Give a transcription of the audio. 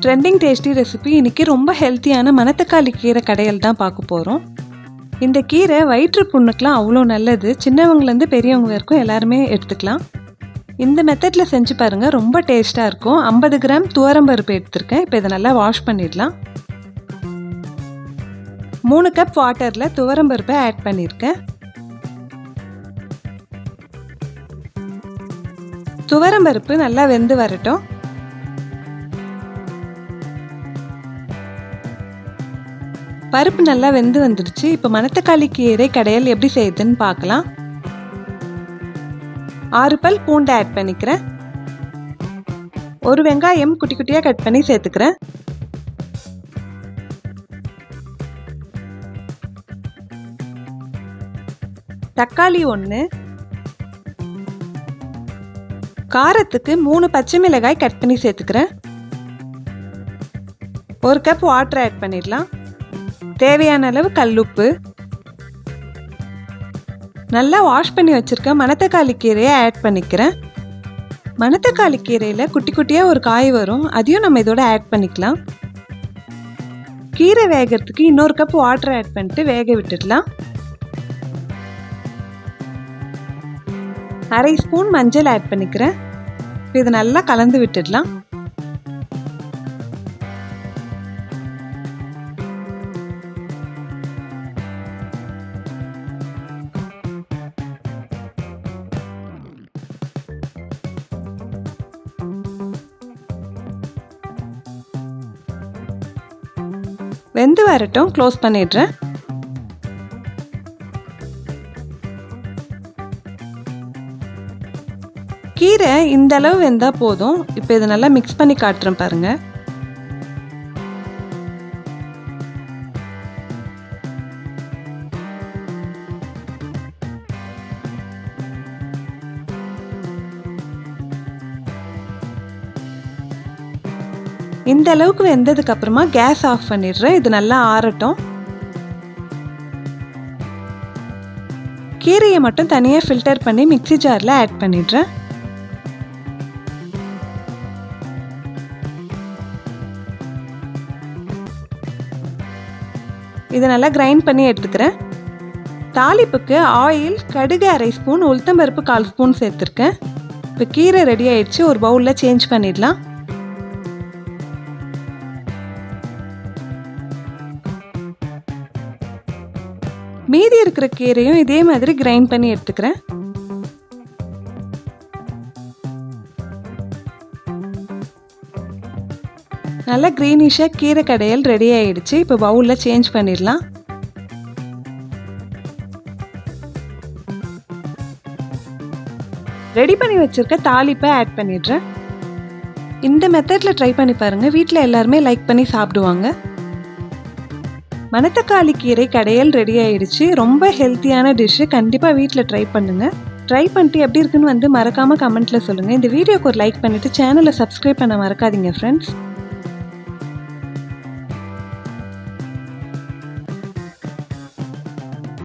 Trending tasty recipe இன்னைக்கு ரொம்ப ஹெல்த்தியான மணத்தக்காளி கீரை கடையல் தான் பார்க்க போகிறோம். இந்த கீரை வயிற்று புண்ணுக்கெலாம் அவ்வளோ நல்லது. சின்னவங்கலேருந்து பெரியவங்க வரைக்கும் எல்லாருமே எடுத்துக்கலாம். இந்த மெத்தடில் செஞ்சு பாருங்கள், ரொம்ப டேஸ்ட்டாக இருக்கும். 50 கிராம் துவரம்பருப்பு எடுத்திருக்கேன். இப்போ இதை நல்லா வாஷ் பண்ணிடலாம். 3 கப் வாட்டரில் துவரம்பருப்பை ஆட் பண்ணியிருக்கேன். துவரம்பருப்பு நல்லா வெந்து வரட்டும். பருப்பு நல்லா வெந்து வந்துடுச்சு. இப்போ மணத்தக்காளி கீரை கடையல் எப்படி செய்யுதுன்னு பார்க்கலாம். 6 பல் பூண்டு ஆட் பண்ணிக்கிறேன். 1 வெங்காயம் குட்டி குட்டியாக கட் பண்ணி சேர்த்துக்கிறேன். தக்காளி 1, காரத்துக்கு 3 பச்சை மிளகாய் கட் பண்ணி சேர்த்துக்கிறேன். 1 கப் வாட்டர் ஆட் பண்ணிடலாம். தேவையான அளவு கல்லுப்பு. நல்லா வாஷ் பண்ணி வச்சிருக்க மணத்தக்காளி கீரையை ஆட் பண்ணிக்கிறேன். மணத்தக்காளி கீரையில் குட்டி குட்டியாக ஒரு காய் வரும், அதையும் நம்ம இதோட ஆட் பண்ணிக்கலாம். கீரை வேகிறதுக்கு இன்னொரு கப் வாட்டர் ஆட் பண்ணிட்டு வேக விட்டுடலாம். 1/2 ஸ்பூன் மஞ்சள் ஆட் பண்ணிக்கிறேன். இது நல்லா கலந்து விட்டுடலாம். வெந்து வரட்டும், க்ளோஸ் பண்ணிடுறேன். கீரை இந்த அளவு வெந்தா போதும். இப்போ இதை நல்லா மிக்ஸ் பண்ணி காட்டுறேன் பாருங்க. இந்த அளவுக்கு வெந்ததுக்கு அப்புறமா கேஸ் ஆஃப் பண்ணிடுறேன். இது நல்லா ஆறட்டும். கீரையை மட்டும் தனியாக ஃபில்டர் பண்ணி மிக்ஸி ஜாரில் ஆட் பண்ணிடுறேன். இதை நல்லா கிரைண்ட் பண்ணி எடுத்துக்கிறேன். தாளிப்புக்கு ஆயில், கடுகு 1/2 ஸ்பூன், உளுத்தம்பருப்பு 1/4 ஸ்பூன் சேர்த்துருக்கேன். இப்போ கீரை ரெடி ஆயிடுச்சு. ஒரு பவுலில் சேஞ்ச் பண்ணிடலாம். மீதி இருக்கிற கீரையும் இதே மாதிரி கிரைண்ட் பண்ணி எடுத்துக்கிறேன். நல்லா கிரீனிஷாக கீரை கடையல் ரெடி ஆயிடுச்சு. இப்போ பவுலில் சேஞ்ச் பண்ணிடலாம். ரெடி பண்ணி வச்சிருக்க தாளிப்பை ஆட் பண்ணிடுறேன். இந்த மெத்தடில் ட்ரை பண்ணி பாருங்கள். வீட்டில் எல்லாருமே லைக் பண்ணி சாப்பிடுவாங்க. மணத்தக்காளி கீரை கடையல் ரெடி ஆயிடுச்சு. ரொம்ப ஹெல்த்தியான டிஷ்ஷு. கண்டிப்பாக வீட்டில் ட்ரை பண்ணுங்கள். ட்ரை பண்ணிட்டு எப்படி இருக்குன்னு மறக்காமல் கமெண்ட்டில் சொல்லுங்கள். இந்த வீடியோக்கு ஒரு லைக் பண்ணிவிட்டு சேனலை சப்ஸ்கிரைப் பண்ண மறக்காதீங்க ஃப்ரெண்ட்ஸ்.